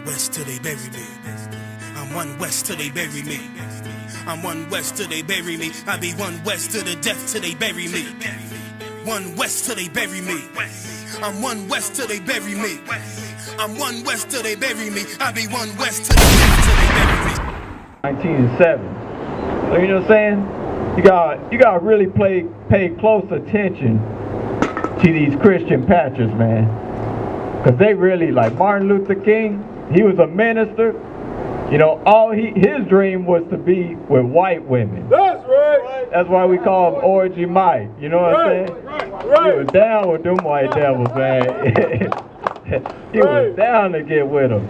one west till they bury me. I'm one west till they bury me. I'm one west till they bury me. I be one west to the death till they bury me. One west till they bury me. I'm one west till they bury me. I'm one west till they bury me. I be one west till the death till they bury me. 1907. So you know what I'm saying? You got to really pay close attention to these Christian pastors, man. Because they really, like Martin Luther King, he was a minister. You know, his dream was to be with white women. That's right. That's why we call him Orgy Mike. You know what I'm saying? Right. He was down with them white devils, man. He was down to get with them.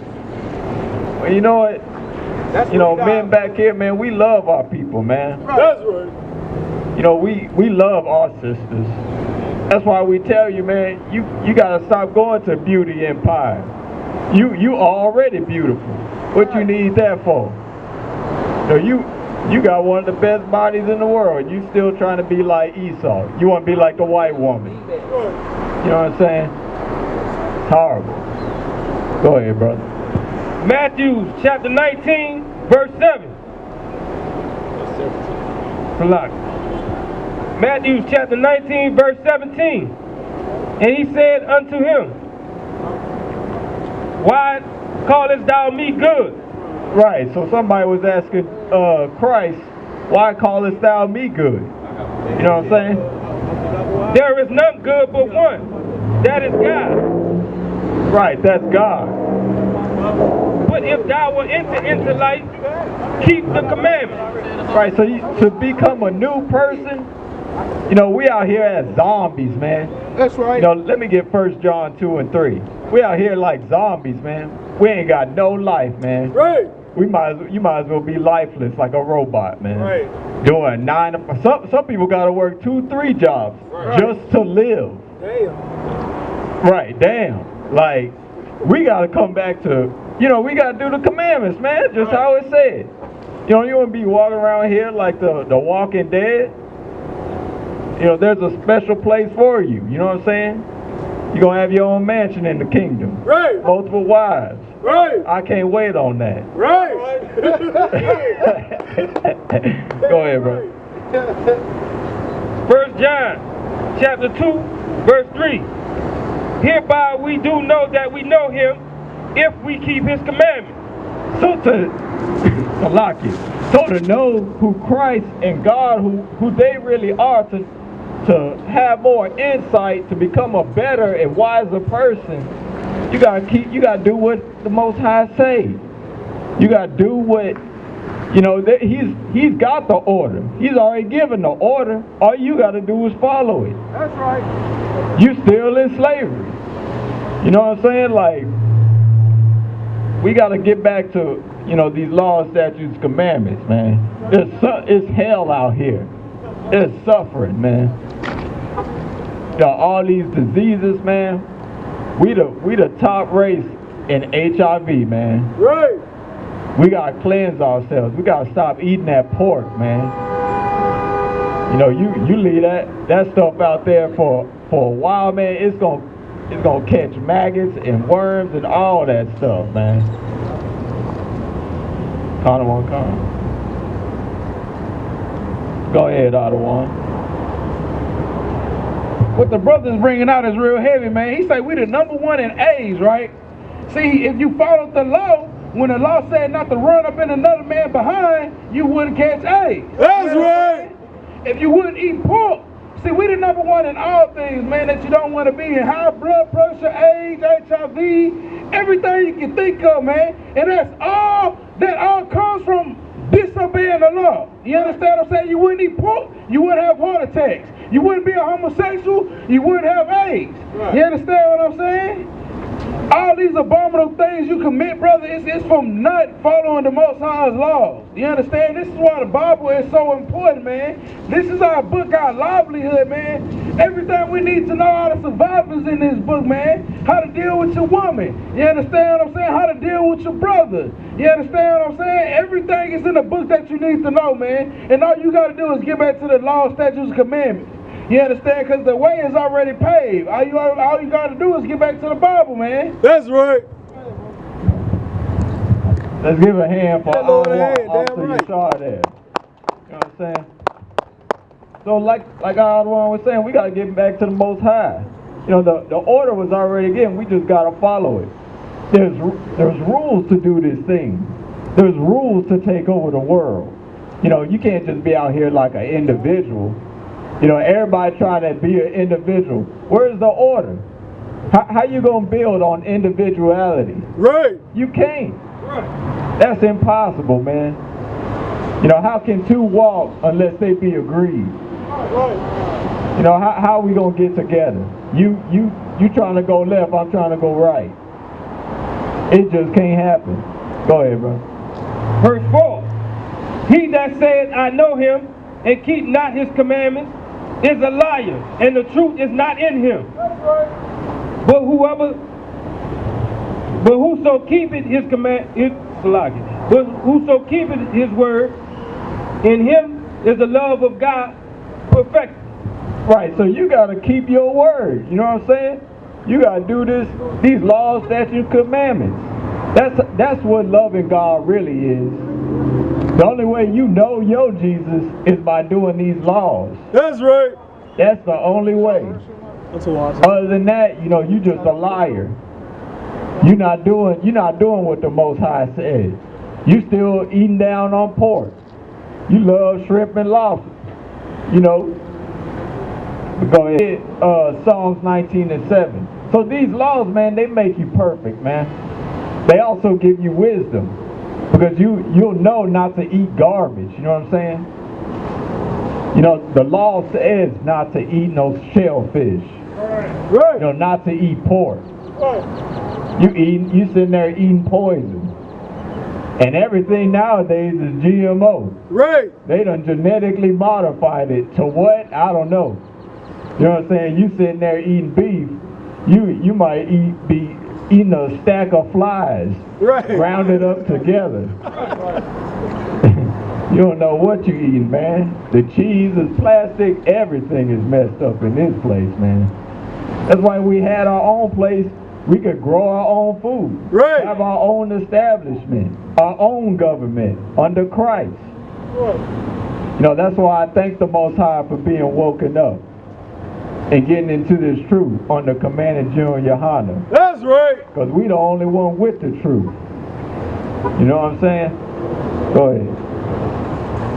Well, you know what? You know, men back here, man, we love our people, man. That's right. You know, we love our sisters. That's why we tell you, man, you gotta stop going to Beauty Empire. You already beautiful. What you need that for? You know, you got one of the best bodies in the world. You still trying to be like Esau. You want to be like the white woman. You know what I'm saying? It's horrible. Go ahead, brother. Matthew chapter 19, verse 7. Matthew chapter 19, verse 17. And he said unto him, Why callest thou me good? Right, so somebody was asking Christ, why callest thou me good? You know what I'm saying? There is none good but one, that is God. Right, that's God. But if thou wilt enter into life, keep the commandments. Right, so to become a new person, you know, we out here as zombies, man. That's right. You know, let me get 1 John 2 and 3. We out here like zombies, man. We ain't got no life, man. Right. You might as well be lifeless like a robot, man. Right. Doing 9 to 5. Some people got to work 2-3 jobs just to live. Damn. Right, damn. Like, we got to come back to, you know, we got to do the commandments, man, just how it said. You know, you want to be walking around here like the Walking Dead. You know, there's a special place for you. You know what I'm saying? You're going to have your own mansion in the kingdom. Right. Multiple wives. Right. I can't wait on that. Right. Go ahead, bro. 1 John chapter 2, verse 3. Hereby we do know that we know him if we keep his commandments. So to know who Christ and God, who they really are, to have more insight, to become a better and wiser person, you gotta do what the Most High say. You gotta do what, you know, he's got the order. He's already given the order. All you gotta do is follow it. That's right. You still in slavery. You know what I'm saying? Like, we gotta get back to, you know, these laws, statutes, commandments, man. It's hell out here. It's suffering, man. You know, all these diseases, man. We the top race in HIV, man. Right. We gotta cleanse ourselves. We gotta stop eating that pork, man. You know, you leave that stuff out there for a while, man. It's gonna catch maggots and worms and all that stuff, man. Connor won't come. Go ahead, Ottawa. What the brother's bringing out is real heavy, man. He said we the #1 in AIDS, right? See, if you followed the law, when the law said not to run up in another man behind, you wouldn't catch AIDS. That's right. If you wouldn't eat pork, see, we the #1 in all things, man, that you don't want to be in. High blood pressure, AIDS, HIV, everything you can think of, man. And that all comes from disobeying the law. You understand what I'm saying? You wouldn't eat pork, you wouldn't have heart attacks. You wouldn't be a homosexual, you wouldn't have AIDS. Right. You understand what I'm saying? All these abominable things you commit, brother, it's from not following the Most High's laws. You understand? This is why the Bible is so important, man. This is our book, our livelihood, man. Everything we need to know how to survive is in this book, man. How to deal with your woman. You understand what I'm saying? How to deal with your brother. You understand what I'm saying? Everything is in the book that you need to know, man. And all you got to do is get back to the law, statutes, and commandments. You understand? Because the way is already paved. All you got to do is get back to the Bible, man. That's right. Let's give a hand for Yeah, Lord, our hey, damn Officer right. Yashar there. You know what I'm saying? So like our one was saying, we got to get back to the Most High. You know, the order was already given. We just got to follow it. There's rules to do this thing. There's rules to take over the world. You know, you can't just be out here like an individual. You know, everybody trying to be an individual. Where's the order? How you gonna build on individuality? Right. You can't. That's impossible, man. You know, how can two walk unless they be agreed? Right. You know, how are we gonna get together? You trying to go left, I'm trying to go right. It just can't happen. Go ahead, bro. Verse 4. He that saith, I know him, and keep not his commandments, is a liar, and the truth is not in him. But whoso keepeth his but whoso keepeth his word, in him is the love of God perfected. Right, so you got to keep your word. You know what I'm saying? You got to do these laws, statutes, commandments. That's what loving God really is. The only way you know your Jesus is by doing these laws. That's right. That's the only way. That's awesome. Other than that, you know, you just a liar. You're not doing what the Most High said. You still eating down on pork. You love shrimp and lobster. You know. Go ahead. Psalms 19:7. So these laws, man, they make you perfect, man. They also give you wisdom. Because you'll know not to eat garbage, you know what I'm saying? You know, the law says not to eat no shellfish. Right. You know, not to eat pork. Right. You sitting there eating poison. And everything nowadays is GMO. Right. They done genetically modified it to what? I don't know. You know what I'm saying? You sitting there eating beef, you might be eating a stack of flies, Right. rounded up together. You don't know what you eating, man. The cheese is plastic. Everything is messed up in this place, man. That's why we had our own place. We could grow our own food. Right. Have our own establishment, our own government under Christ. Right. You know, that's why I thank the Most High for being woken up and getting into this truth under Commander GEN.YAHANNA. That's right. Because we the only one with the truth. You know what I'm saying? Go ahead.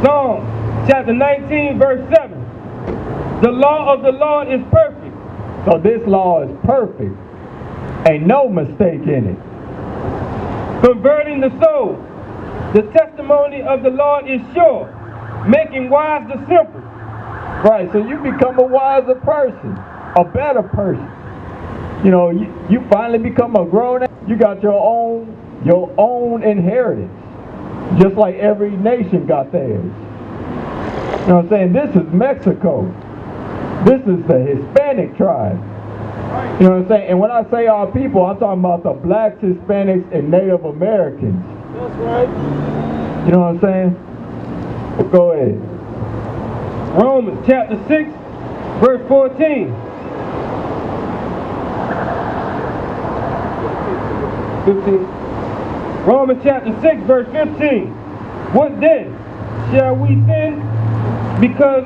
Psalm chapter 19, verse 7. The law of the Lord is perfect. So this law is perfect. Ain't no mistake in it. Converting the soul. The testimony of the Lord is sure, making wise the simple. Right, so you become a wiser person, a better person. You know, you finally become a grown up. You got your own inheritance. Just like every nation got theirs. You know what I'm saying? This is Mexico. This is the Hispanic tribe. You know what I'm saying? And when I say our people, I'm talking about the blacks, Hispanics, and Native Americans. That's right. You know what I'm saying? Well, go ahead. Romans chapter 6, verse 14. 15. Romans chapter 6, verse 15. What then? Shall we sin because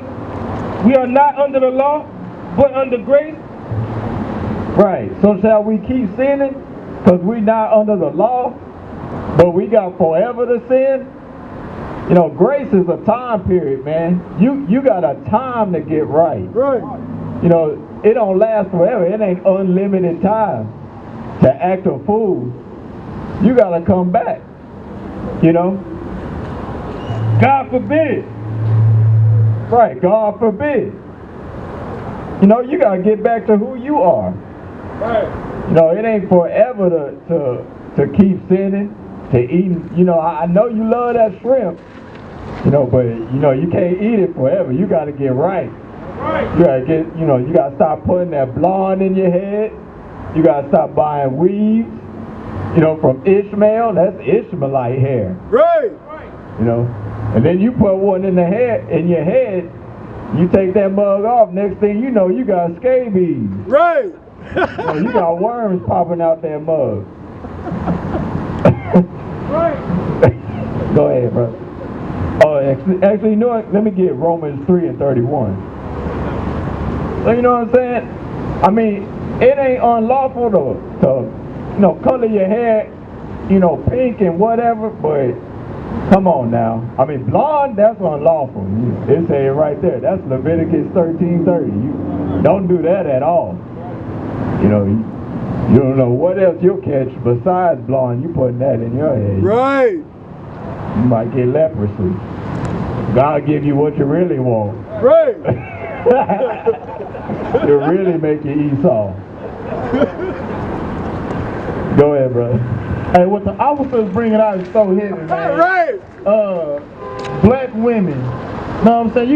we are not under the law, but under grace? Right. So shall we keep sinning because we not under the law, but we got forever to sin? You know, grace is a time period, man. You got a time to get right. Right. You know, it don't last forever. It ain't unlimited time to act a fool. You got to come back. You know? God forbid. Right, God forbid. You know, you got to get back to who you are. Right. You know, it ain't forever to keep sinning, to eating. You know, I know you love that shrimp, you know, but, you know, you can't eat it forever. You got to get right. Right. You got to get, you know, you got to stop putting that blonde in your head. You got to stop buying weaves, you know, from Ishmael. That's Ishmaelite hair, Right. you know. And then you put one in your head, you take that mug off, next thing you know, you got scabies. Right. You know, you got worms popping out that mug. Right. Actually, you know what? Let me get Romans 3 and 31. So you know what I'm saying? I mean, it ain't unlawful to color your hair, pink and whatever, but come on now. I mean, blonde, that's unlawful. It say it right there. That's Leviticus 13:30. You don't do that at all. You don't know what else you'll catch besides blonde. You putting that in your head. Right. You might get leprosy. God give you what you really want. Right. To really make you Esau. Go ahead, brother. Hey, what the officers bringing out is so heavy, man. Right. Black women. Know what I'm saying?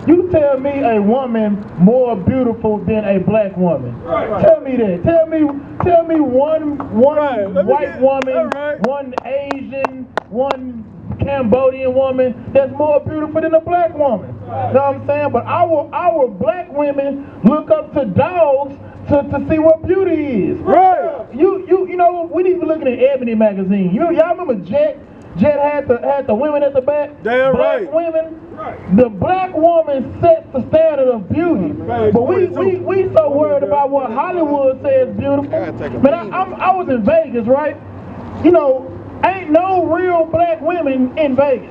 You tell me a woman more beautiful than a black woman. Right. Tell me that. Tell me one Right. white woman, right. one Asian, one Cambodian woman that's more beautiful than a black woman. Know what I'm saying? But our black women look up to dogs to see what beauty is. Right. You know, we need to be looking at Ebony magazine. Y'all remember Jet? Jet had the women at the back. Damn black right. women. The black woman sets the standard of beauty. But we so worried about what Hollywood says beautiful. Man, I was in Vegas, right? Ain't no real black women in Vegas.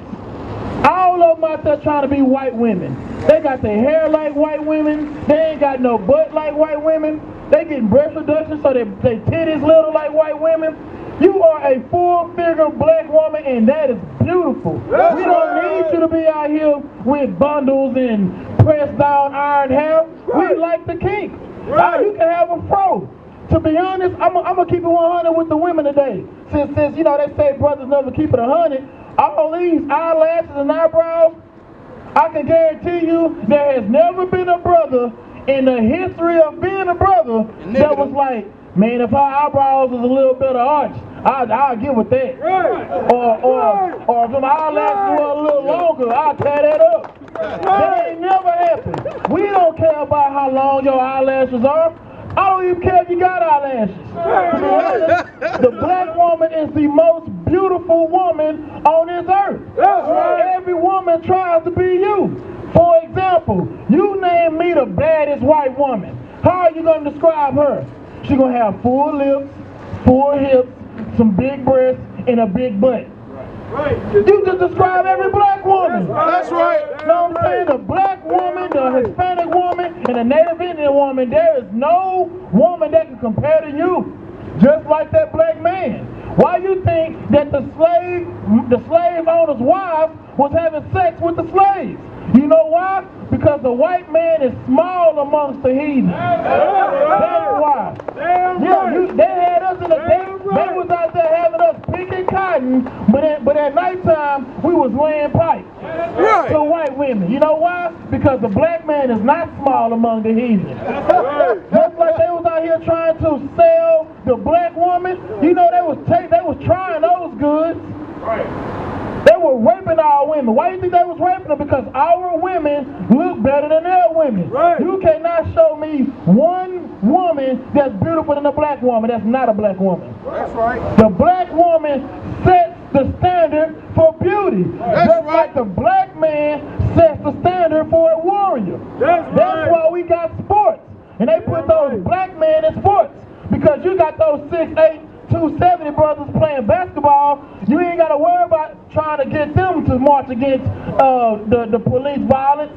All of them out there trying to be white women. They got their hair like white women. They ain't got no butt like white women. They getting breast reduction so they titties little like white women. You are a full-figure black woman, and that is beautiful. We don't need you to be out here with bundles and pressed down iron hair. We like the kink. You can have a fro. To be honest, I'm gonna keep it 100 with the women today. Since they say brothers never keep it 100. All these eyelashes and eyebrows, I can guarantee you there has never been a brother in the history of being a brother that was like, man, if our eyebrows was a little bit arched, I'll get with that. Right. Or if my eyelashes were a little longer, I'll tie that up. That ain't never happened. We don't care about how long your eyelashes are. I don't even care if you got eyelashes. To be honest, the black woman is the most beautiful woman on this earth. That's right. Every woman tries to be you. For example, you name me the baddest white woman. How are you going to describe her? She's going to have full lips, full hips, some big breasts, and a big butt. Right. You just describe every black woman. That's right. You know what I'm saying? The black woman, the Hispanic woman, and the Native Indian woman, there is no woman that can compare to you. Just like that black man. Why you think that the slave owner's wife was having sex with the slaves? You know why? Because the white man is small amongst the heathen. That's why. They had us in the day. They was out there having us picking cotton, but at nighttime we was laying pipe to white women. You know why? Because the black man is not small among the heathen. Just like they was out here trying to sell the black woman. You know they was trying those goods. They were raping our women. Why do you think they was raping them? Because our women look better than their women. Right. You cannot show me one woman that's beautiful than a black woman that's not a black woman. That's right. The black woman sets the standard for beauty. Just like the black man sets the standard for a warrior. That's why we got sports. And they put those black men in sports. Because you got those 6'8", 270 brothers playing basketball. You ain't got to worry about trying to get them to march against the police violence.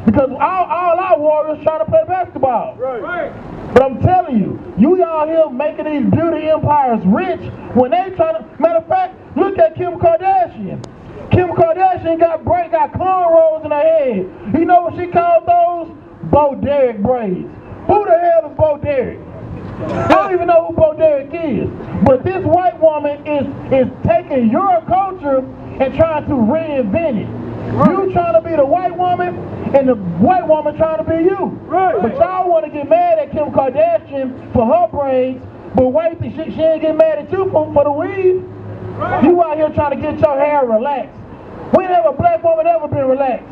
Because all our warriors trying to play basketball. Right. But I'm telling you, you out here making these beauty empires rich when they trying to, matter of fact, look at Kim Kardashian. Kim Kardashian got cornrows in her head. You know what she called those? Bo Derek braids. Who the hell is Bo Derek? I don't even know who Bo Derek is. But this white woman is taking your culture and trying to reinvent it. You trying to be the white woman, and the white woman trying to be you. But y'all want to get mad at Kim Kardashian for her braids, but wait, she ain't get mad at you for the weave. You out here trying to get your hair relaxed. When have a black woman ever been relaxed?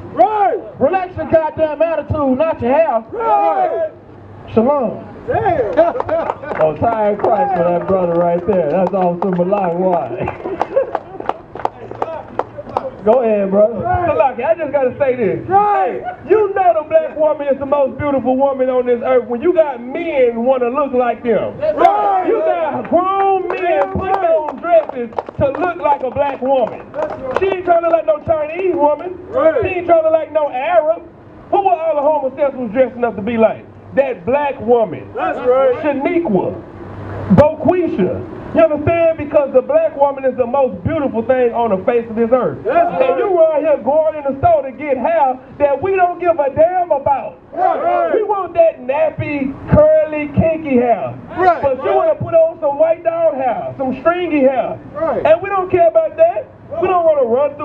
Relax your goddamn attitude, not your hair. Shalom. Oh, tie Christ for that brother right there. That's awesome. Why? Go ahead, brother. So, look, I just gotta say this. Hey, you know the black woman is the most beautiful woman on this earth when you got men want to look like them. Right. You got grown men putting on dresses to look like a black woman. She ain't trying to look like no Chinese woman. Right. She ain't trying to look like no Arab. Who were all the homosexuals dressing up to be like? That black woman. That's right. Shaniqua. Boquisha. You understand? Because the black woman is the most beautiful thing on the face of this earth. That's right. And you run here going in the store to get hair that we don't give a damn about. Right. We want that nappy, curly, kinky hair. Right. But you want to put on some white dog hair, some stringy hair. Right. And we don't care about that. We don't want to run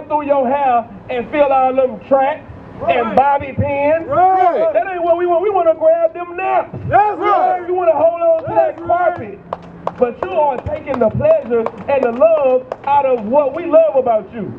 through your hair and fill all them tracks and bobby pins. Right. That ain't what we want. We want to grab them naps. That's right. We want to hold on to that That's carpet. But you are taking the pleasure and the love out of what we love about you.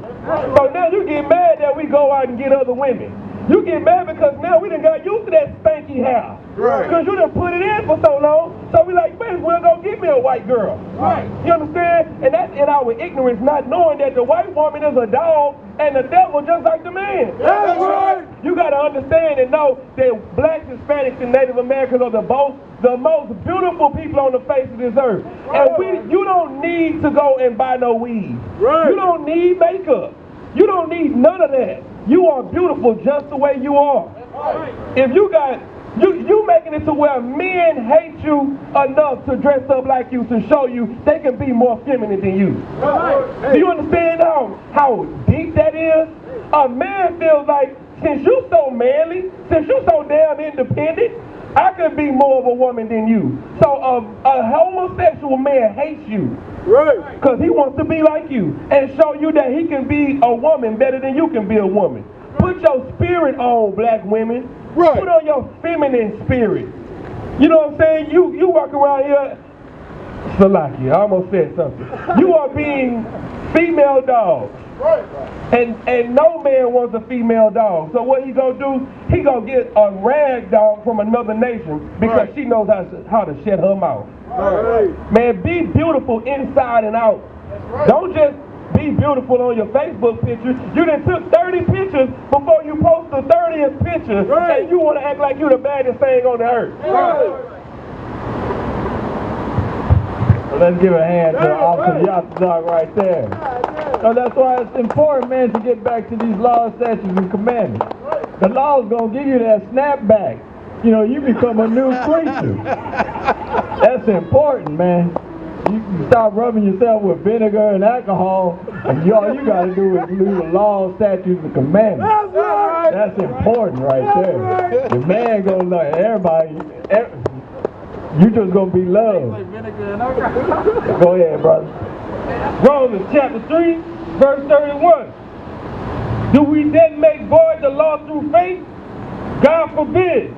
So now you get mad that we go out and get other women. You get mad because now we done got used to that spanky hair. Right. Because you done put it in for so long. So we like, man, we'll go get me a white girl. Right. You understand? And that's in our ignorance, not knowing that the white woman is a dog and the devil just like the man. That's right. You got to understand and know that blacks, Hispanics, and Native Americans are the most beautiful people on the face of this earth. And you don't need to go and buy no weave. Right. You don't need makeup. You don't need none of that. You are beautiful just the way you are. Right. If you got, you making it to where men hate you enough to dress up like you to show you they can be more feminine than you. Right. Do you understand how deep that is? A man feels like, since you so manly, since you so damn independent, I could be more of a woman than you. So a homosexual man hates you. Right. Because he wants to be like you and show you that he can be a woman better than you can be a woman. Put your spirit on, black women. Right. Put on your feminine spirit. You know what I'm saying? You walk around here, Salaki, I almost said something. You are being female dogs. Right. And no man wants a female dog. So what he gonna do? He gonna get a rag dog from another nation because Right. she knows how to shut her mouth. Right. Man, be beautiful inside and out. Right. Don't just be beautiful on your Facebook picture. You done took 30 pictures before you post the 30th picture, Right. and you want to act like you the baddest thing on the earth. Right. So let's give a hand to Officer Isupk right there. So that's why it's important, man, to get back to these laws, statutes, and commandments. The law's gonna give you that snapback. You know, you become a new creature. That's important, man. You stop rubbing yourself with vinegar and alcohol, and all you gotta do is do the laws, statutes, and commandments. That's right. That's important right there. The man gonna like everybody. You just gonna be loved. Go ahead, brother. Romans chapter 3, verse 31. Do we then make void the law through faith? God forbid.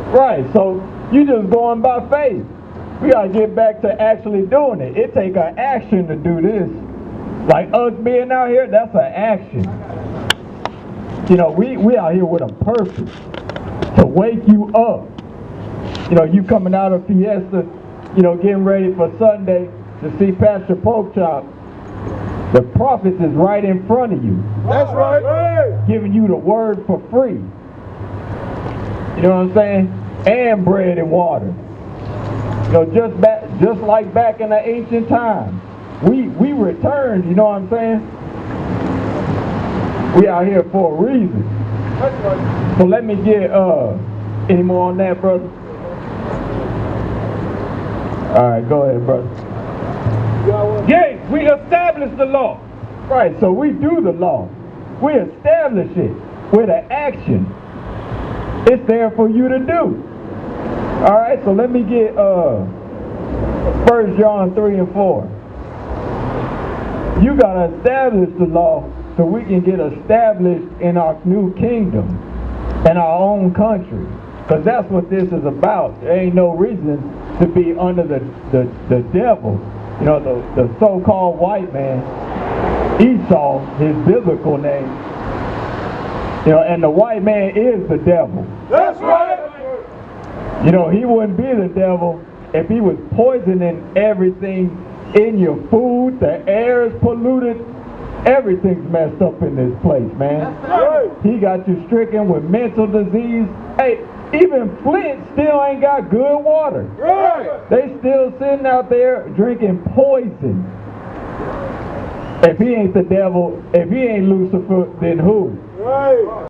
Right, so you just going by faith. We gotta get back to actually doing it. It take an action to do this. Like us being out here, that's an action. You know, we out here with a purpose to wake you up. You know, you coming out of Fiesta, you know, getting ready for Sunday to see Pastor Porkchop. The prophets is right in front of you. That's right. Giving you the word for free. You know what I'm saying? And bread and water. You know, just like back in the ancient times. We returned, you know what I'm saying? We out here for a reason. That's right. So let me get any more on that, brother? Alright, go ahead, brother. Yea, we establish the law. Right, so we do the law. We establish it with an action. It's there for you to do. Alright, so let me get 1 John 3 and 4. You gotta establish the law so we can get established in our new kingdom, in our own country. Because that's what this is about. There ain't no reason to be under the devil. You know, the so-called white man, Esau, his biblical name. You know, and the white man is the devil. That's right. You know, he wouldn't be the devil if he was poisoning everything in your food. The air is polluted. Everything's messed up in this place, man. Right. He got you stricken with mental disease. Hey, even Flint still ain't got good water. Right. They still sitting out there drinking poison. If he ain't the devil, if he ain't Lucifer, then who? Right.